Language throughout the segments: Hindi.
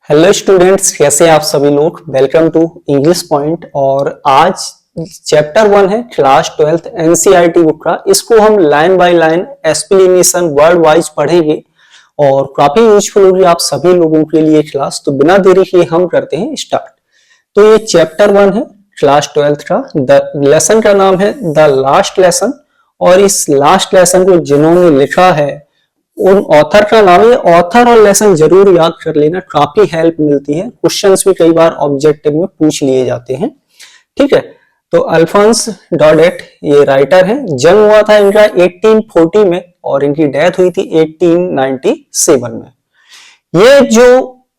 हेलो स्टूडेंट्स, कैसे हैं आप सभी लोग। Welcome to English point. और आज चैप्टर 1 है क्लास 12th एनसीईआरटी बुक का। इसको हम line by line explanation word wise पढ़ेंगे और काफी यूजफुल होगी आप सभी लोगों के लिए क्लास। तो बिना देरी के हम करते हैं स्टार्ट। तो ये चैप्टर 1 है क्लास 12th का। द लेसन का नाम है द लास्ट लेसन। और इस लास्ट लेसन को जिन्होंने लिखा है उन ऑथर का नाम है। ऑथर और लेसन जरूर याद कर लेना, काफी हेल्प मिलती है। क्वेश्चंस भी कई बार ऑब्जेक्टिव में पूछ लिए जाते हैं। ठीक है, तो अल्फोंस डॉडेट ये राइटर है। जन्म हुआ था इनका 1840 में और इनकी डेथ हुई थी 1897 में। ये जो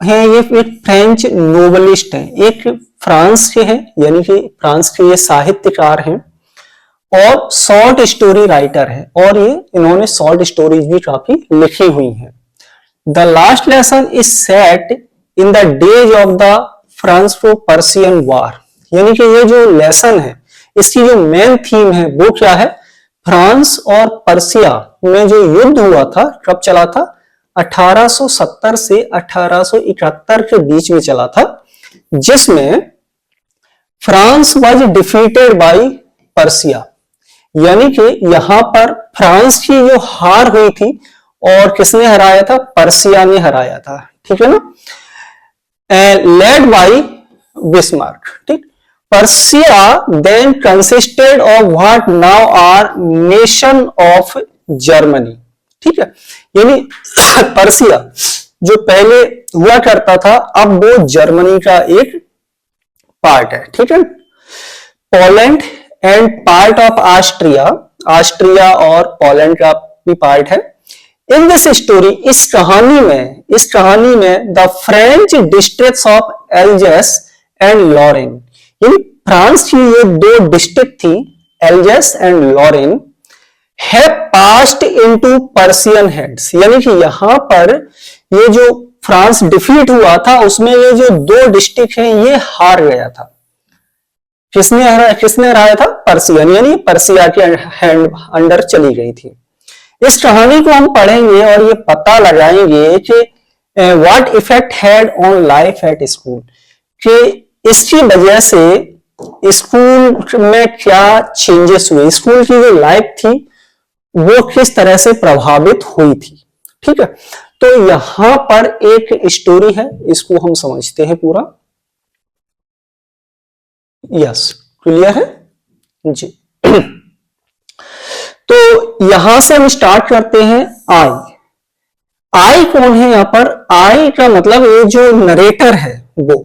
है ये एक फ्रेंच नोवेलिस्ट है, एक फ्रांस के हैं, यानी कि फ्रांस के ये साहित्यकार हैं और शॉर्ट स्टोरी राइटर है। और ये इन्होंने शॉर्ट स्टोरीज भी काफी लिखी हुई हैं। The last lesson is set in the days of the Franco Prussian war, यानी कि ये जो लेसन है इसकी जो मेन थीम है वो क्या है, फ्रांस और पर्सिया में जो युद्ध हुआ था कब चला था, 1870 से 1871 के बीच में चला था, जिसमें France was defeated by Persia. यानी कि यहां पर फ्रांस की जो हार हुई थी और किसने हराया था, पर्सिया ने हराया था। ठीक है ना, लेड बाय बिस्मार्क। ठीक, Prussia then consisted of what now are nation of Germany. ठीक है, यानी पर्सिया जो पहले हुआ करता था अब वो जर्मनी का एक पार्ट है। ठीक है, Poland and part of Austria, Austria और पोलैंड का भी पार्ट है। इन दिस स्टोरी, इस कहानी में the French districts of Alsace and Lorraine, यानी फ्रांस की ये दो डिस्ट्रिक्ट थी Alsace and Lorraine, have passed into Prussian hands. यानी कि यहां पर ये जो फ्रांस डिफीट हुआ था उसमें ये जो दो डिस्ट्रिक्ट हैं ये हार गया था। किसने हराया था, पर्सियन, यानी पर्सिया के हैंड अंडर चली गई थी। इस कहानी को हम पढ़ेंगे और ये पता लगाएंगे कि what effect had on life at school, कि इसकी वजह से स्कूल में क्या चेंजेस हुए, स्कूल की जो लाइफ थी वो किस तरह से प्रभावित हुई थी। ठीक है, तो यहां पर एक स्टोरी है, इसको हम समझते हैं पूरा। यस, क्लियर है जी। तो यहां से हम स्टार्ट करते हैं। आई कौन है यहां पर, आई का मतलब ये जो नरेटर है वो,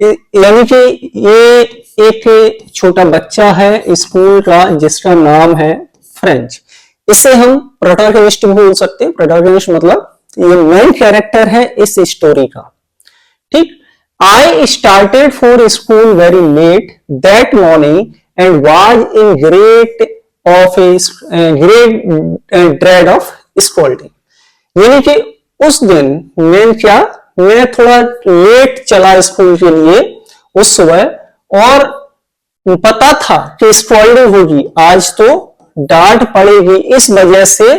यानी कि ये एक छोटा बच्चा है स्कूल का जिसका नाम है फ्रेंच। इसे हम प्रोटैगनिस्ट भी बोल सकते हैं। प्रोटैगनिस्ट मतलब ये मेन कैरेक्टर है इस स्टोरी का। ठीक, I started for school very late that morning and was in great dread of scolding. यानी कि उस दिन मैं थोड़ा लेट चला स्कूल के लिए उस सुबह, और पता था कि स्कॉल्डिंग होगी, आज तो डांट पड़ेगी, इस वजह से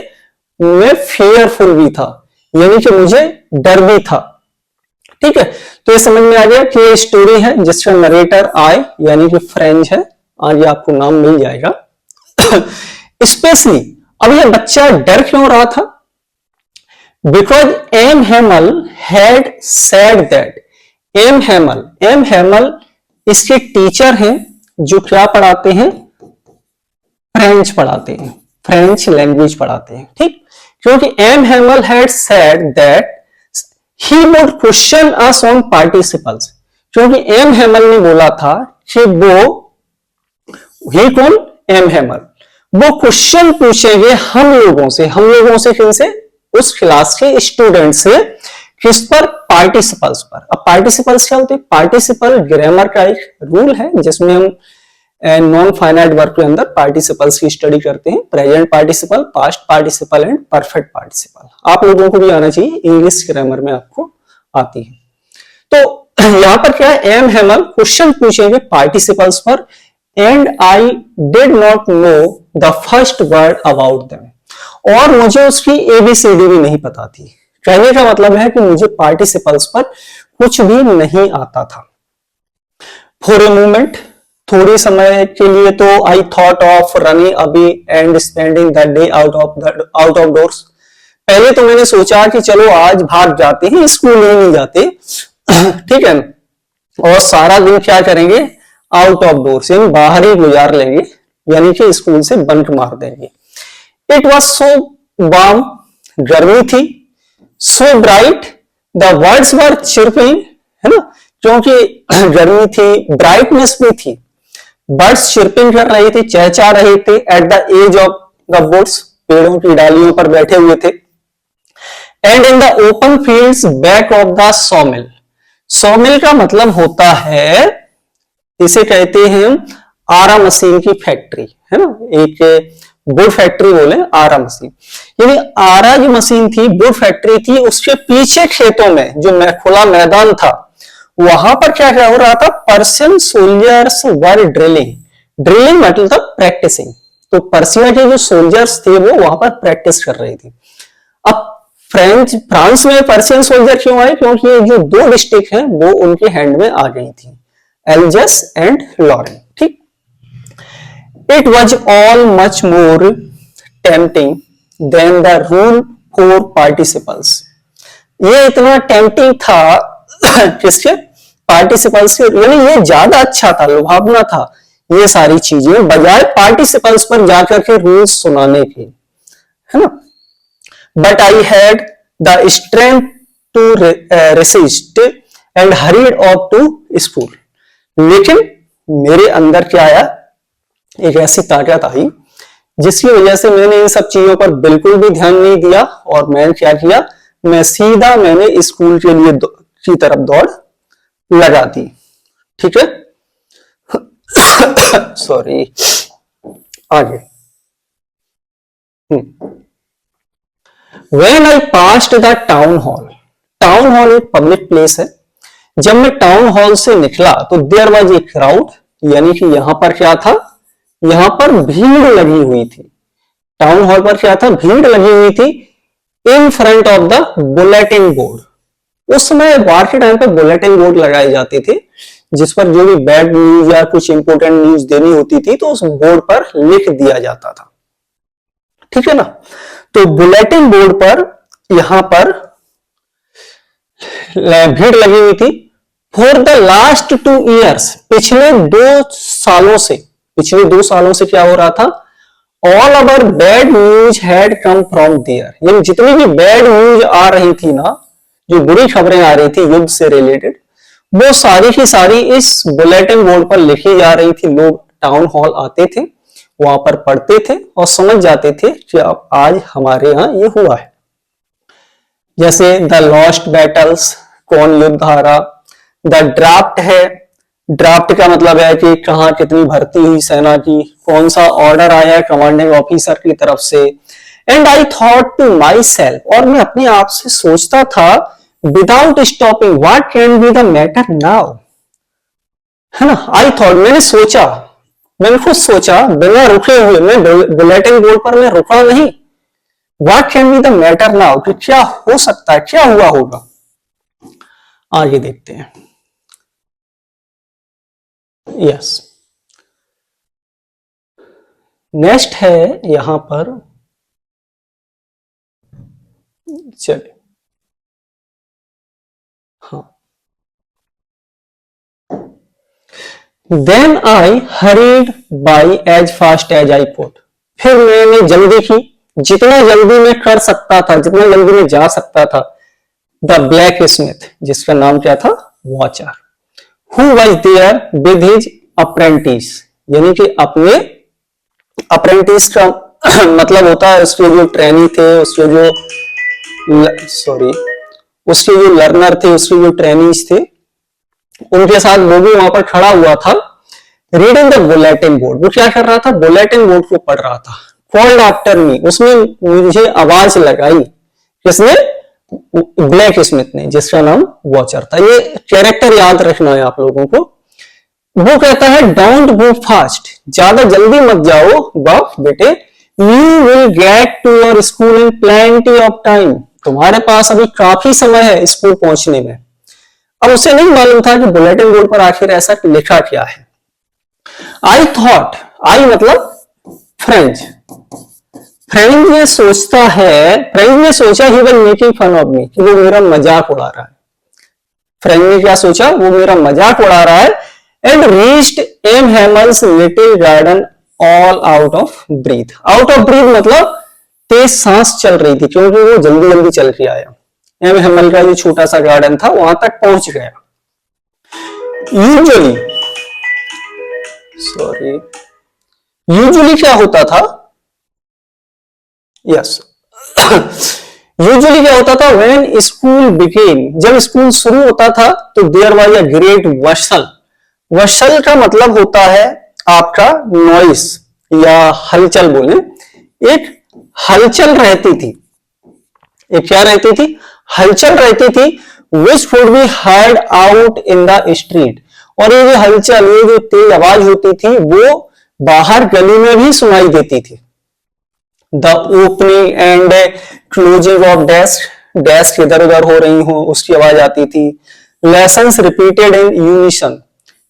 मैं फेयरफुल भी था, यानी कि मुझे डर भी था। ठीक है, तो ये समझ में आ गया कि ये स्टोरी है जिसका नरेटर आई यानी कि फ्रेंच है। आगे आपको नाम मिल जाएगा। स्पेशली अब ये बच्चा डर क्यों रहा था, because M Hamel had said that, M Hamel इसके टीचर हैं जो क्या पढ़ाते हैं, फ्रेंच पढ़ाते हैं, फ्रेंच लैंग्वेज पढ़ाते हैं। ठीक, क्योंकि M Hamel had said that he would question us on participles, क्योंकि एम हेमल ने बोला था कि ही कौन, एम हेमल, वो क्वेश्चन पूछेंगे हम लोगों से किनसे, उस क्लास के स्टूडेंट से, किस पर, पार्टिसिपल्स पर। अब पार्टिसिपल्स क्या होते हैं, पार्टिसिपल ग्रामर का एक रूल है जिसमें हम नॉन फाइनाइट वर्ब के अंदर पार्टिसिपल्स की स्टडी करते हैं, present participle, past participle and perfect participle. आप लोगों को भी आना चाहिए, इंग्लिश ग्रामर में आपको आती है। तो यहां पर क्या है, एम हेमल क्वेश्चन पूछेंगे पार्टिसिपल्स पर, and I did not know the first word about them, और मुझे उसकी एबीसीडी भी नहीं पता थी। कहने का मतलब है कि मुझे पार्टिसिपल्स पर कुछ भी नहीं आता था। फॉर ए मोमेंट, थोड़ी समय के लिए तो आई थॉट ऑफ रनिंग अभी and spending the day out of doors. पहले तो मैंने सोचा कि चलो आज भाग जाते हैं, स्कूल ही नहीं जाते, ठीक है, और सारा दिन क्या करेंगे, आउट ऑफ डोर्स यानी बाहर ही गुजार लेंगे, यानी कि स्कूल से बंक मार देंगे। इट वॉज सो वार्म, गर्मी थी, so bright, the words were chirping, है ना, क्योंकि गर्मी थी, ब्राइटनेस भी थी, बर्ड्स चिरपिंग कर रहे थे, चहचहा रहे थे, at the edge of the woods, पेड़ों की डालियों पर बैठे हुए थे, and in the open fields back of the sawmill. Sawmill का मतलब होता है, इसे कहते हैं आरा मशीन की फैक्ट्री, है ना, एक वुड फैक्ट्री बोले आरा मशीन, यानी आरा जो मशीन थी, वुड फैक्ट्री थी, उसके पीछे खेतों में जो खुला मैदान था, वहां पर क्या क्या हो रहा था, पर्शियन सोल्जर्स वर ड्रिलिंग मतलब प्रैक्टिसिंग। तो पर्सिया के जो सोल्जर्स थे वो वहां पर प्रैक्टिस कर रही थी। अब फ्रांस में पर्शियन सोल्जर क्यों आए, क्योंकि ये जो दो डिस्ट्रिक्ट हैं वो उनके हैंड में आ गई थी, एल्जस एंड लॉरेन, ठीक। It was all much more tempting than the rule for participles. ये इतना टेम्पटिंग था किसके, पार्टिसिपल्स के, यानी ये ज्यादा अच्छा था, लुभावना था ये सारी चीजें, बजाय पार्टिसिपल्स पर जाकर के रूल्स सुनाने के, है ना। But I had the strength to resist and hurried off to school. लेकिन मेरे अंदर क्या आया, एक ऐसी ताकत आई जिसकी वजह से मैंने इन सब चीजों पर बिल्कुल भी ध्यान नहीं दिया, और मैंने क्या किया, मैं सीधा मैंने स्कूल के लिए की तरफ दौड़ लगा दी, ठीक है। सॉरी, आगे। When I passed the town hall एक पब्लिक प्लेस है। जब मैं टाउन हॉल से निकला तो देयर वाज ए क्राउड, यानी कि यहां पर क्या था, यहां पर भीड़ लगी हुई थी। टाउन हॉल पर क्या था, भीड़ लगी हुई थी। In front of the bulletin board, उस समय वार के टाइम पर बुलेटिन बोर्ड लगाए जाते थे, जिस पर जो भी बैड न्यूज या कुछ इंपोर्टेंट न्यूज देनी होती थी तो उस बोर्ड पर लिख दिया जाता था, ठीक है ना। तो बुलेटिन बोर्ड पर यहां पर भीड़ लगी हुई थी। फॉर द लास्ट 2 years, पिछले 2 सालों से क्या हो रहा था, all our bad news had come from there, यानी जितनी भी बैड न्यूज आ रही थी ना, जो बुरी खबरें आ रही थी युद्ध से रिलेटेड, वो सारी की सारी इस बुलेटिन बोर्ड पर लिखी जा रही थी। लोग टाउन हॉल आते थे, वहां पर पढ़ते थे और समझ जाते थे कि अब आज हमारे यहाँ ये हुआ है। जैसे द लॉस्ट बैटल्स, कौन युद्ध हारा, द ड्राफ्ट है, ड्राफ्ट का मतलब है कि कहाँ कितनी भर्ती हुई सेना की, कौन सा ऑर्डर आया है कमांडिंग ऑफिसर की तरफ से। And I thought to myself, और मैं अपने आप से सोचता था, without stopping, what can be the matter now, है ना। आई थॉट, मैंने खुद सोचा बिना रुके हुए, मैं बुलेटिन बोर्ड पर मैं रुका नहीं। What can be the matter now, कि क्या हो सकता है, क्या हुआ होगा। आगे देखते हैं। यस, नेक्स्ट है यहां पर, चलिए, हाँ। Then I hurried by as fast as I could. फिर मैंने जल्दी की, जितना जल्दी मैं कर सकता था, जितना जल्दी मैं जा सकता था। द ब्लैक स्मिथ, जिसका नाम क्या था, Wachter, who was there with his apprentice, यानी कि अपने अप्रेंटिस का मतलब होता है उसके जो ट्रेनी थे, उसके जो उसके जो लर्नर थे, उसके जो ट्रेनीज थे, उनके साथ वो भी वहां पर खड़ा हुआ था। रीडिंग द बुलेटिन बोर्ड, वो क्या कर रहा था, बुलेटिन बोर्ड को पढ़ रहा था। कॉल्ड आफ्टर मी, उसने मुझे आवाज लगाई, किसने, ब्लैक स्मिथ ने, जिसका नाम वॉचर था। ये कैरेक्टर याद रखना है आप लोगों को। वो कहता है, डोंट गो फास्ट, ज्यादा जल्दी मत जाओ बफ बेटे, you will get to your school in plenty of time, तुम्हारे पास अभी काफी समय है स्कूल पहुंचने में। अब उसे नहीं मालूम था कि बुलेटिन बोर्ड पर आखिर ऐसा लिखा क्या है। आई थॉट, आई मतलब फ्रेंच, फ्रेंच ने सोचता है, फ्रेंच ने सोचा he one making fun of me, कि वो मेरा मजाक उड़ा रहा है। फ्रेंच ने क्या सोचा, वो मेरा मजाक उड़ा रहा है। And reached M Hamel's little garden all out of breath. Out of breath मतलब तेज सांस चल रही थी, क्योंकि वो जल्दी जल्दी चल के आया। एम हेमल का जो छोटा सा गार्डन था वहां तक पहुंच गया। यूजुअली, सॉरी, यूजुअली क्या होता था, यस, यूजुअली क्या होता था, व्हेन स्कूल बिगेन, जब स्कूल शुरू होता था तो देयर वाज अ ग्रेट वसल। वसल का मतलब होता है आपका नॉइस या हलचल बोले, एक हलचल रहती थी, एक क्या रहती थी, हलचल रहती थी, which would be heard out in the street. और ये जो हलचल, ये जो तेज आवाज होती थी वो बाहर गली में भी सुनाई देती थी। The opening and closing of desk, desk इधर उधर हो रही हो उसकी आवाज आती थी। लेसन्स रिपीटेड इन यूनिशन,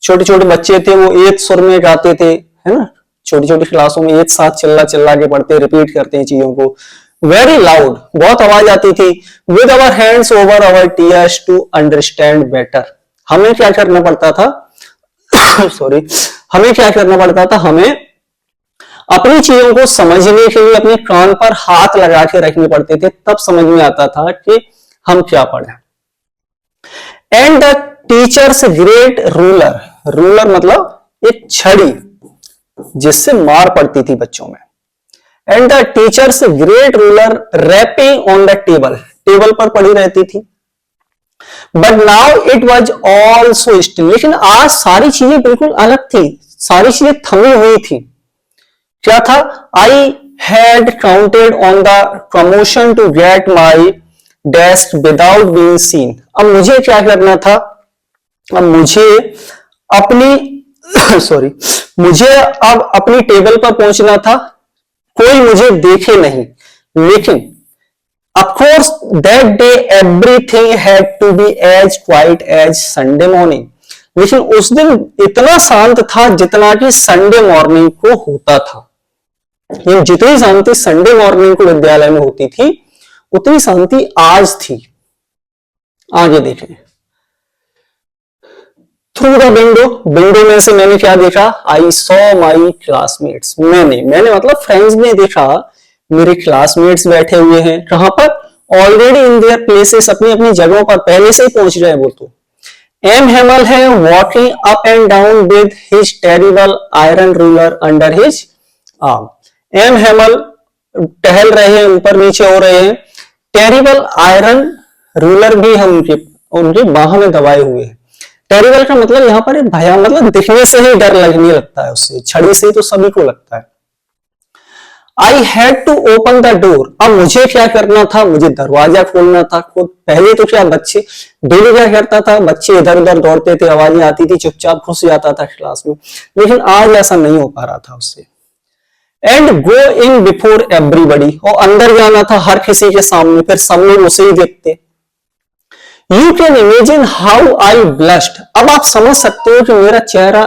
छोटे छोटे बच्चे थे वो एक सुर में गाते थे, है ना, छोटी छोटी क्लासों में एक साथ चिल्ला चिल्ला के पढ़ते, रिपीट करते हैं चीजों को। वेरी लाउड, बहुत आवाज आती थी। With our hands over our tears to understand better, हमें क्या करना पड़ता था सॉरी, हमें क्या करना पड़ता था, हमें अपनी चीजों को समझने के लिए अपने कान पर हाथ लगा के रखने पड़ते थे, तब समझ में आता था कि हम क्या पढ़े। And the teacher's great ruler, ruler मतलब एक छड़ी जिससे मार पड़ती थी बच्चों में। And the teacher's great ruler rapping on the table, table पर पड़ी रहती थी। But now it was all so still, लेकिन आज सारी चीजें बिल्कुल अलग थी, सारी चीजें थमी हुई थी। क्या था, I had counted on the promotion to get my desk without being seen. अब मुझे क्या करना था, अब मुझे अपनी सॉरी, मुझे अब अपनी टेबल पर पहुंचना था, कोई मुझे देखे नहीं। लेकिन of course that day everything had to be as quiet as Sunday morning, लेकिन उस दिन इतना शांत था जितना कि संडे मॉर्निंग को होता था। ये जितनी शांति संडे मॉर्निंग को विद्यालय में होती थी उतनी शांति आज थी। आगे देखें, थ्रू द विंडो, विंडो में से मैंने क्या देखा, आई सॉ माई क्लासमेट्स, मैंने मतलब फ्रेंड्स ने देखा, मेरे क्लासमेट्स बैठे हुए हैं, कहां पर, ऑलरेडी इन देयर प्लेसेस, अपनी अपनी जगहों पर पहले से ही पहुंच रहे हैं वो तो। एम हेमल है walking up and down with his terrible iron ruler under his arm, M Hamel टहल रहे हैं, ऊपर नीचे हो रहे हैं, टेरिबल आयरन रूलर भी हम उनके बाह में दबाए हुए हैं। टेरिबल का मतलब यहाँ पर भया, मतलब दिखने से ही डर लगने लगता है उससे, छड़ी से तो सभी को लगता है। I had to open the door, अब मुझे क्या करना था, मुझे दरवाजा खोलना था खुद। पहले तो क्या बच्चे डेली क्या करता था, बच्चे इधर उधर दौड़ते थे, आवाजें आती थी, चुपचाप घुस जाता था क्लास में, लेकिन आज ऐसा नहीं हो पा रहा था उससे। And go in before everybody, और अंदर जाना था हर किसी के सामने, फिर सब लोग उसे ही देखते। You can imagine how I blushed, अब आप समझ सकते हो कि मेरा चेहरा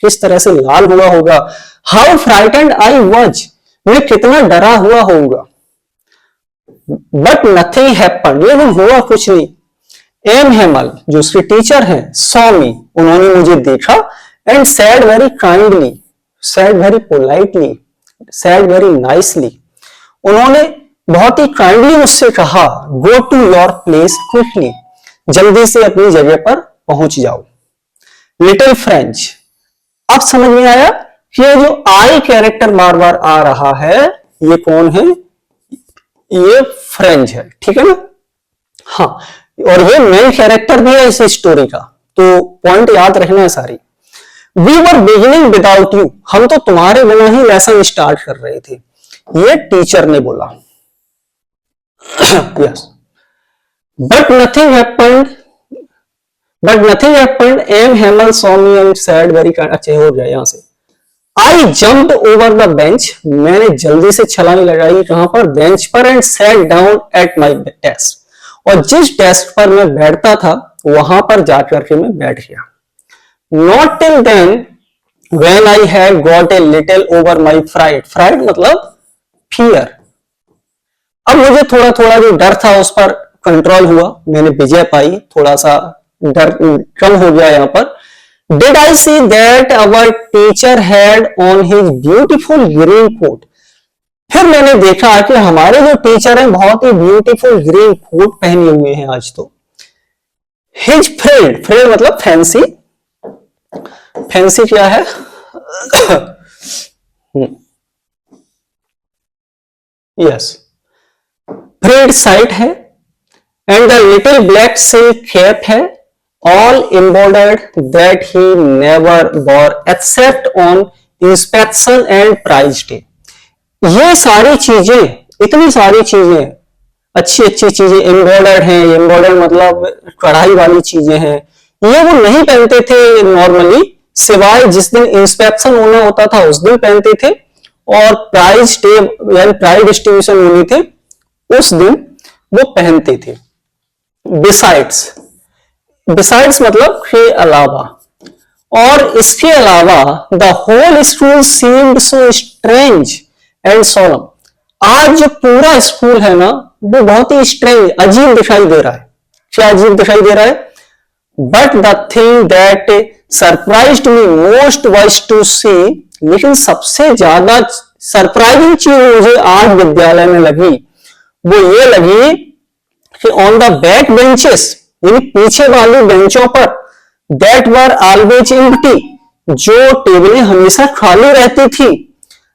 किस तरह से लाल हुआ होगा। हाउ फ्राइटेंड आई वॉज, मैं कितना डरा हुआ होऊंगा। बट नथिंग हैपेंड, लेकिन हुआ कुछ नहीं। एम हेमल जो उसके टीचर हैं, सॉ मी, उन्होंने मुझे देखा, and said very kindly, said very politely, said very nicely, उन्होंने बहुत ही काइंडली मुझसे कहा, go to your place quickly, जल्दी से अपनी जगह पर पहुंच जाओ। लिटिल फ्रेंच, अब समझ में आया कि ये जो आई कैरेक्टर बार बार आ रहा है ये कौन है, ये फ्रेंच है, ठीक है ना। हाँ, और ये मेन कैरेक्टर भी है इस स्टोरी का, तो पॉइंट याद रखना है सारी। We were beginning without you, हम तो तुम्हारे बिना ही लेसन स्टार्ट कर रहे थे, ये टीचर ने बोला। Yes, but nothing happened, M Hamel saw me and said very, अच्छे हो गया यहां से। I jumped over the bench, मैंने जल्दी से छलांग लगाई, कहां पर, बेंच पर, and sat down at my desk, और जिस डेस्क पर मैं बैठता था वहां पर जाकर के मैं बैठ गया। Not till then when I had got a little over my fright, fright मतलब फियर। अब मुझे थोड़ा थोड़ा जो डर था उस पर कंट्रोल हुआ, मैंने विजय पाई, थोड़ा सा डर कम हो गया यहाँ पर। Did I see that our teacher had on his beautiful green coat? फिर मैंने देखा कि हमारे जो टीचर हैं बहुत ही ब्यूटीफुल ग्रीन कोट पहने हुए हैं आज तो। His friend, friend मतलब फैंसी, फैंसी क्या है? यस, फ्रेड साइट है, and the little black silk cap है, all embroidered that he never wore except on inspection and prize day. ये सारी चीजें, इतनी सारी चीजें, अच्छी अच्छी चीजें एम्ब्रॉयडर्ड हैं, एम्ब्रॉयडर्ड मतलब कढ़ाई वाली चीजें हैं, ये वो नहीं पहनते थे नॉर्मली, सिवाय जिस दिन इंस्पेक्शन होना होता था उस दिन पहनते थे, और प्राइज डे यानी प्राइज डिस्ट्रीब्यूशन होनी थे उस दिन वो पहनते थे। बिसाइड्स मतलब के अलावा, और इसके अलावा the whole school seemed so strange and solemn. आज जो पूरा स्कूल है ना वो बहुत ही स्ट्रेंज, अजीब दिखाई दे रहा है। क्या अजीब दिखाई दे रहा है? But the thing that surprised me most was to see, लेकिन सबसे ज्यादा सरप्राइजिंग चीज मुझे आज विद्यालय में लगी वो ये लगी कि ऑन द बैक बेंचेस, यानी पीछे वाली बेंचों पर, दैट वर ऑलवेज एम्प्टी, जो टेबलें हमेशा खाली रहती थी,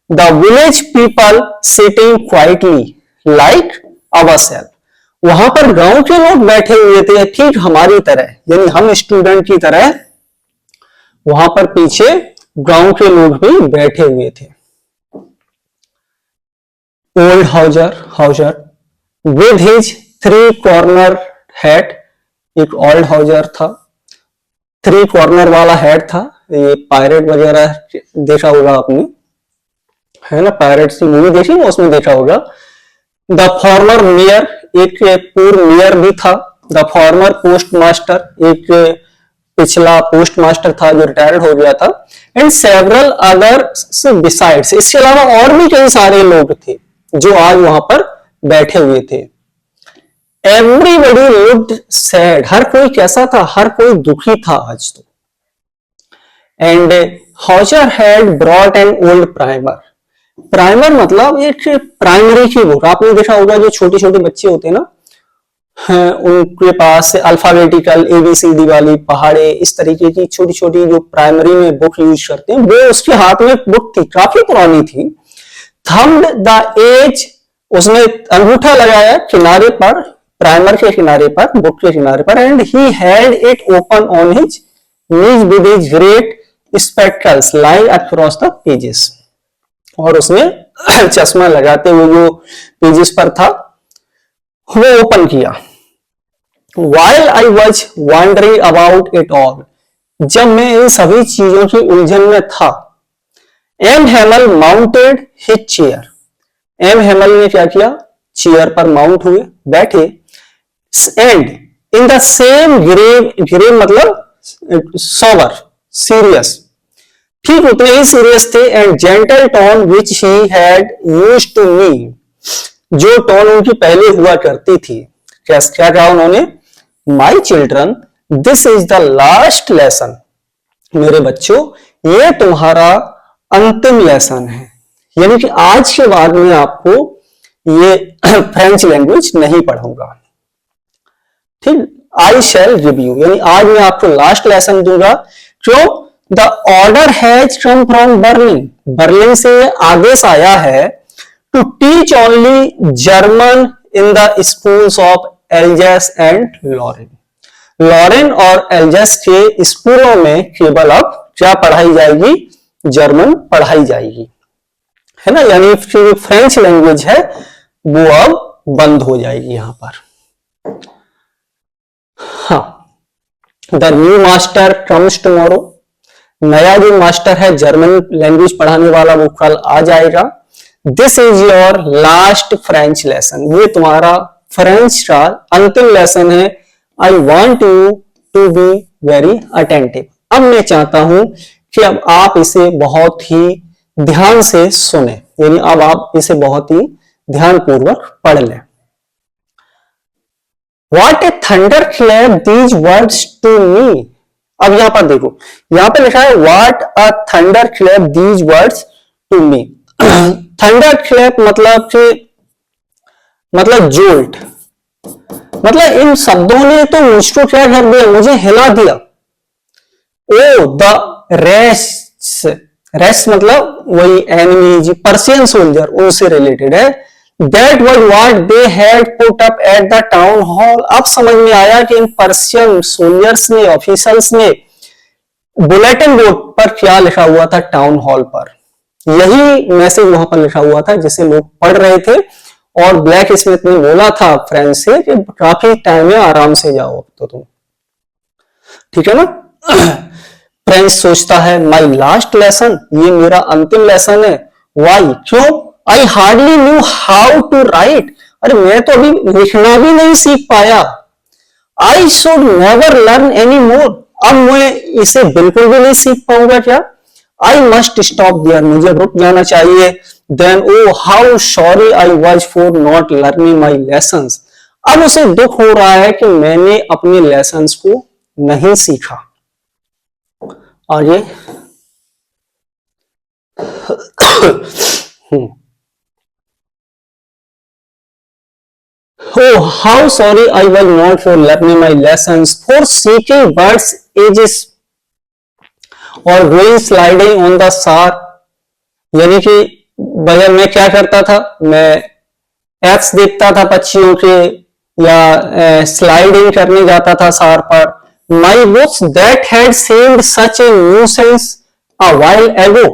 the village people sitting quietly like ourself, वहां पर गांव के लोग बैठे हुए थे ठीक हमारी तरह, यानी हम स्टूडेंट की तरह वहां पर पीछे गांव के लोग भी बैठे हुए थे। Old Houser with his 3 corner hat, एक ओल्ड हाउजर था, 3 कॉर्नर वाला हेड था, ये पायरेट वगैरह देखा होगा आपने, है ना, पायरेट की मूवी देखी ना, उसमें देखा होगा। द फॉर्मर मेयर, एक पूर्व मेयर भी था। द फॉर्मर पोस्ट मास्टर, एक पिछला पोस्ट मास्टर था जो रिटायर्ड हो गया था। एंड सेवरल अदर बिसाइड्स, इसके अलावा और भी कई सारे लोग थे जो आज वहां पर बैठे हुए थे। एवरीबडी लुक्ड सैड, हर कोई कैसा था? हर कोई दुखी था आज तो। And Houser had brought an old primer, primer मतलब एक प्राइमरी की बुक, आपने देखा होगा जो छोटे छोटे बच्चे होते हैं ना, उनके पास अल्फाबेटिकल ABCD वाली पहाड़े, इस तरीके की छोटी छोटी जो प्राइमरी में बुक यूज करते हैं, वो उसके हाथ में बुक थी, काफी पुरानी थी। थम्ड द एज, उसने अंगूठा लगाया किनारे पर, प्राइमर के किनारे पर, बुक के किनारे पर, and he had it open on his knees with his great spectacles lying across the pages, और उसने चश्मा लगाते हुए जो पेजेस पर था वो ओपन किया। While I was wondering about it all, जब मैं इन सभी चीजों की उलझन में था, M Hamel mounted his chair, M Hamel ने क्या किया? चेयर पर माउंट हुए, बैठे। And in the same grave, grave मतलब सोबर, सीरियस, ठीक उतने ही सीरियस थे, and gentle tone which he had used to me, जो टोन उनकी पहले हुआ करती थी। क्या कहा उन्होंने? My children this is the last lesson, मेरे बच्चों ये तुम्हारा अंतिम लेसन है, यानी कि आज के बाद में आपको ये फ्रेंच लैंग्वेज नहीं पढ़ूंगा, ठीक। आई शैल रिव्यू, यानी आज मैं आपको लास्ट लेसन दूंगा। क्यों? The order has come from Berlin, Berlin से आदेश आया है, to teach only German in the schools of Alsace and Lorraine, Lorraine और एल्जेस के स्कूलों में केवल अब क्या पढ़ाई जाएगी? जर्मन पढ़ाई जाएगी, है ना, यानी जो फ्रेंच लैंग्वेज है वो अब बंद हो जाएगी यहां पर। हाँ, the new master comes tomorrow, नया जो मास्टर है जर्मन लैंग्वेज पढ़ाने वाला वो कल आ जाएगा। This is your last French lesson, ये तुम्हारा फ्रेंच का अंतिम लेसन है। I want you to be very attentive. अब मैं चाहता हूं कि अब आप इसे बहुत ही ध्यान से सुने, यानी अब आप इसे बहुत ही ध्यानपूर्वक पढ़ लें। What a thunderclap these words to me। अब यहां पर देखो, यहां पर लिखा है What a thunderclap these words to me। थंडरक्लैप मतलब जोल्ट, मतलब इन शब्दों ने तो मुझको क्या कर दिया, मुझे हिला दिया। ओ द रेस्ट मतलब वही एनिमी जी, पर्शियन सोल्जर, उनसे रिलेटेड है। That was what they had put up at the town hall। अब समझ में आया कि इन पर्शियन सोल्जर्स ने, ऑफिसर्स ने बुलेटिन बोर्ड पर क्या लिखा हुआ था टाउन हॉल पर। यही मैसेज वहां पर लिखा हुआ था जिसे लोग पढ़ रहे थे, और ब्लैक स्मिथ ने बोला था फ्रेंच से कि काफी टाइम है, आराम से जाओ तो तुम, ठीक है ना। फ्रेंच सोचता है माई लास्ट लेसन, ये मेरा अंतिम लेसन है। वाई, क्यों? I hardly knew how to write, अरे मैं तो अभी लिखना भी नहीं सीख पाया। I should never learn any more, अब मैं इसे बिल्कुल भी नहीं सीख पाऊंगा क्या। आई मस्ट स्टॉप देयर, मुझे रुक जाना चाहिए। Then oh how sorry I was for not learning my lessons, अब उसे दुख हो रहा है कि मैंने अपने लेसन्स को नहीं सीखा। आगे Oh, how sorry I was not for learning my lessons, for seeking birds' ages or going sliding on the shore। यानी कि भैया मैं क्या करता था, मैं एप्स देखता था पक्षियों के, या स्लाइडिंग करने जाता था सार पर। My books that had seemed such A nuisance a while एगो,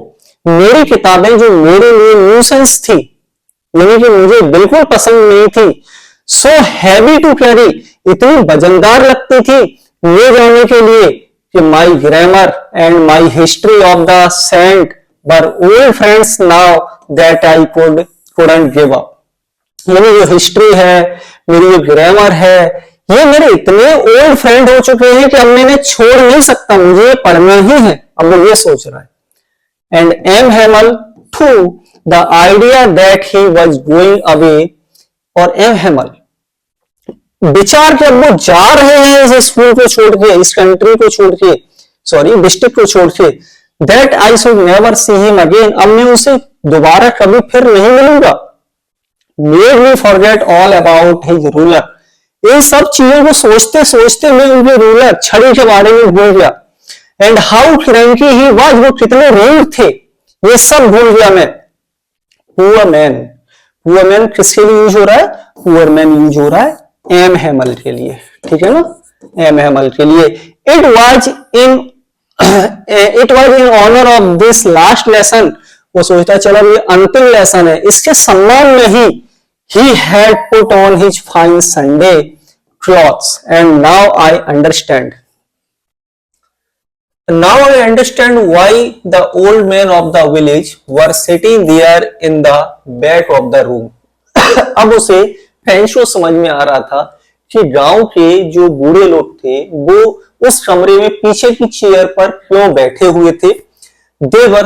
मेरी किताबें जो मेरे लिए न्यूसेंस थी, यानी कि मुझे बिल्कुल पसंद नहीं थी। सो हैवी टू कैरी, इतनी वजनदार लगती थी ले जाने के लिए, कि my grammar and my history of the saint were old friends now that I couldn't give up. यानी जो हिस्ट्री है, मेरी जो ग्रामर है, ये मेरे इतने ओल्ड फ्रेंड हो चुके हैं कि अब मैंने छोड़ नहीं सकता, मुझे पढ़ना ही है। अब वो ये सोच रहा है। And M Hamel too the idea that he was going away, और एम हेमल विचार कि अब वो जा रहे हैं इस स्कूल को छोड़ के, इस कंट्री को छोड़ के, सॉरी डिस्ट्रिक्ट को छोड़ के। That I should never see him again, अब मैं उसे दोबारा कभी फिर नहीं मिलूंगा। Made me forget all about his ruler, इन सब चीजों को सोचते सोचते मैं उनके रूलर छड़ी के बारे में भूल गया। And how cranky he was, वो कितने रूड थे, ये सब भूल गया मैं। पुअर मैन, पुअर मैन किसके लिए यूज हो रहा है? पुअर मैन यूज हो रहा है एम हेमल के लिए, ठीक है ना, एम हेमल के लिए। It was in honour of this last lesson, वो सोचता चलो ये अंतिम लेसन है, इसके सम्मान में ही he had put on his fine Sunday clothes, and now I understand why the old men of the village were sitting there in the back of the room। अब उसे फ्रेंच को समझ में आ रहा था कि गांव के जो बूढ़े लोग थे वो उस कमरे में पीछे की चेयर पर क्यों बैठे हुए थे। दे वर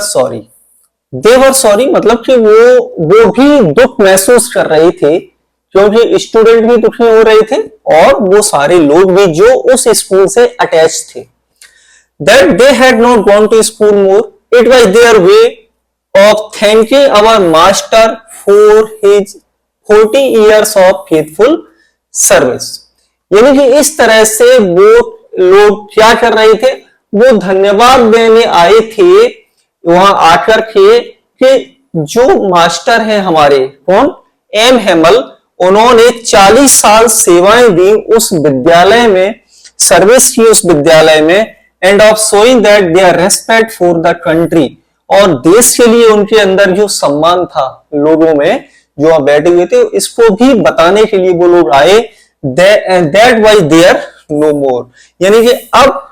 सॉरी मतलब कि वो भी दुख महसूस कर रहे थे, क्योंकि स्टूडेंट भी दुखी हो रहे थे और वो सारे लोग भी जो उस स्कूल से अटैच थे। That they had not gone to school more, it was their way of thanking our master for his 40 years of faithful service। यानी कि इस तरह से वो लोग क्या कर रहे थे, वो धन्यवाद देने आए थे वहां आकर के कि जो मास्टर है हमारे, कौन? एम हेमल, उन्होंने 40 साल सेवाएं दी उस विद्यालय में, सर्विस की उस विद्यालय में। And of showing that their respect for the country, और देश के लिए उनके अंदर जो सम्मान था लोगों में जो वहां बैठे हुए थे, इसको भी बताने के लिए वो लोग आए। दैट वाज देयर नो मोर, यानी कि अब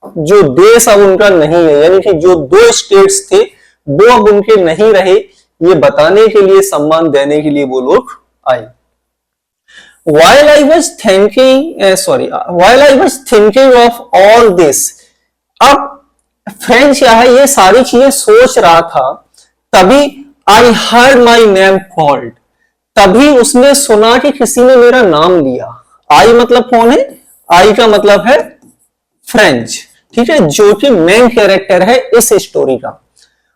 जो देश अब उनका नहीं है, यानी कि जो दो स्टेट्स थे वो अब उनके नहीं रहे, ये बताने के लिए, सम्मान देने के लिए वो लोग आए। while I was thinking of all this, अब फ्रेंच क्या है, ये सारी चीजें सोच रहा था, तभी I heard my name called, तभी उसने सुना कि किसी ने मेरा नाम लिया। आई मतलब कौन है? आई का मतलब है फ्रेंच, ठीक है, जो कि मेन कैरेक्टर है इस स्टोरी का।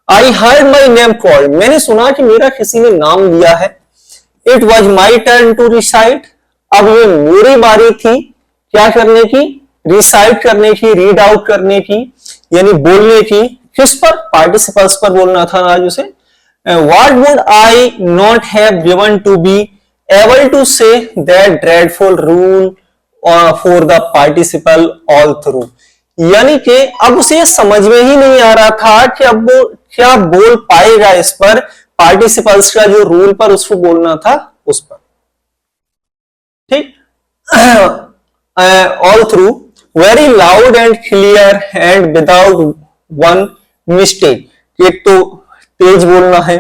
I heard my name called, मैंने सुना कि मेरा किसी ने नाम लिया है। It was my turn to recite, अब ये मेरी बारी थी क्या करने की? रिसाइट करने की, रीड आउट करने की, यानी बोलने की। किस पर? पार्टिसिपल्स पर बोलना था आज उसे। What would I not have given to be able to say that dreadful rule for the participle all through, यानी कि अब उसे समझ में ही नहीं आ रहा था कि अब वो क्या बोल पाएगा इस पर, पार्टिसिपल्स का जो रूल पर उसको बोलना था उस पर, ठीक। All through, very loud and clear and without one mistake, एक तो तेज बोलना है,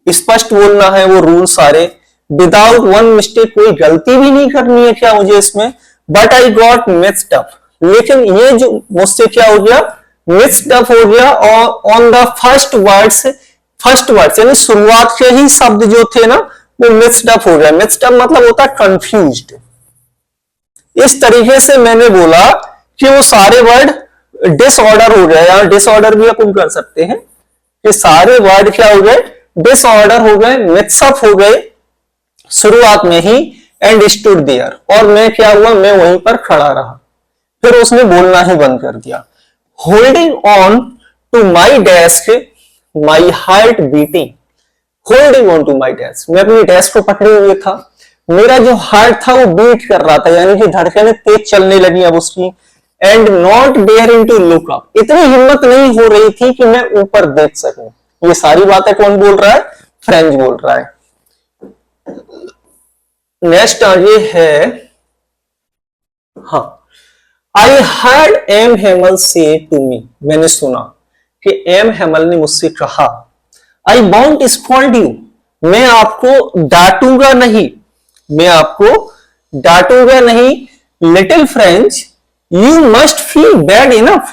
स्पष्ट बोलना है वो रूल सारे, विदाउट वन मिस्टेक, कोई गलती भी नहीं करनी है क्या मुझे इसमें। But I got mixed up, लेकिन ये जो मुझसे क्या हो गया? मिक्स्ड अप हो गया। और ऑन द फर्स्ट वर्ड्स यानी शुरुआत के ही शब्द जो थे ना वो मिक्स्ड अप हो गया। मिक्स्ड अप मतलब होता है कंफ्यूज्ड। इस तरीके से मैंने बोला कि वो सारे वर्ड डिसऑर्डर हो गए, या डिसऑर्डर भी अपन कर सकते हैं, ये सारे वर्ड क्या हो गए? डिसऑर्डर हो गए, मिक्सअप हो गए शुरुआत में ही। एंड स्टूड देयर, और मैं क्या हुआ? मैं वहीं पर खड़ा रहा। फिर उसने बोलना ही बंद कर दिया। Holding on to my desk, my heart beating. Holding on to my desk, मैं अपनी डेस्क को पकड़े हुए था, मेरा जो हार्ट था वो बीट कर रहा था, यानी कि धड़कनें तेज चलने लगी अब उसकी। And not daring to look up, इतनी हिम्मत नहीं हो रही थी कि मैं ऊपर देख सकूं। ये सारी बातें कौन बोल रहा है? फ्रेंच बोल रहा है। नेक्स्ट आगे है, हाँ, आई हर्ड एम हेमल से टू मी, मैंने सुना कि एम हेमल ने मुझसे कहा, आई वॉन्ट स्कॉल्ड यू, मैं आपको डांटूंगा नहीं, मैं आपको डांटूंगा नहीं। Little French, you must feel bad enough,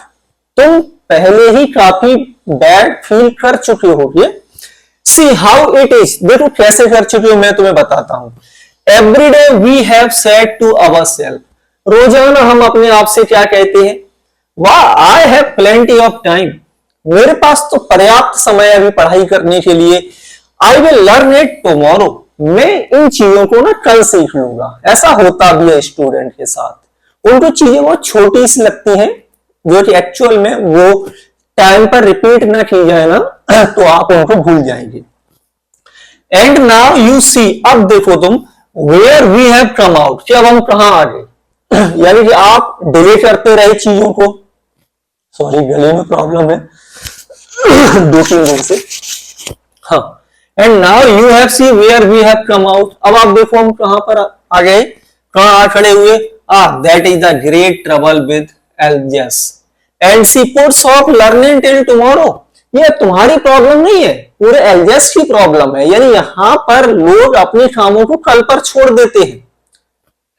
तुम पहले ही काफी बैड फील कर चुके होगे। सी हाउ इट इज, देखो कैसे कर चुके हो, मैं तुम्हें बताता हूं। Every day we have said to ourselves, रोजाना हम अपने आप से क्या कहते हैं? वाह, I have plenty of time, मेरे पास तो पर्याप्त समय है अभी पढ़ाई करने के लिए। I will learn it tomorrow, मैं इन चीजों को ना कल सीख लूंगा। ऐसा होता भी है स्टूडेंट के साथ, उनको चीजें बहुत छोटी सी लगती हैं, जो कि एक्चुअल में वो टाइम पर रिपीट ना की जाए ना तो आप उनको भूल जाएंगे। एंड नाउ यू सी, अब देखो तुम, where we have come out, कि अब हम कहां आ गए। यानी कि आप डिले करते रहे चीजों को, सॉरी गले में प्रॉब्लम है 2-3 दिन से, हाँ। And now you have see where we have come out, अब आप देखो हम कहां पर आ गए, कहां आ खड़े हुए। That is the great trouble with Alsace and she puts off learning till tomorrow, ये तुम्हारी प्रॉब्लम नहीं है, पूरे एल्जेस की प्रॉब्लम है। यानी यहां पर लोग अपने कामों को कल पर छोड़ देते हैं,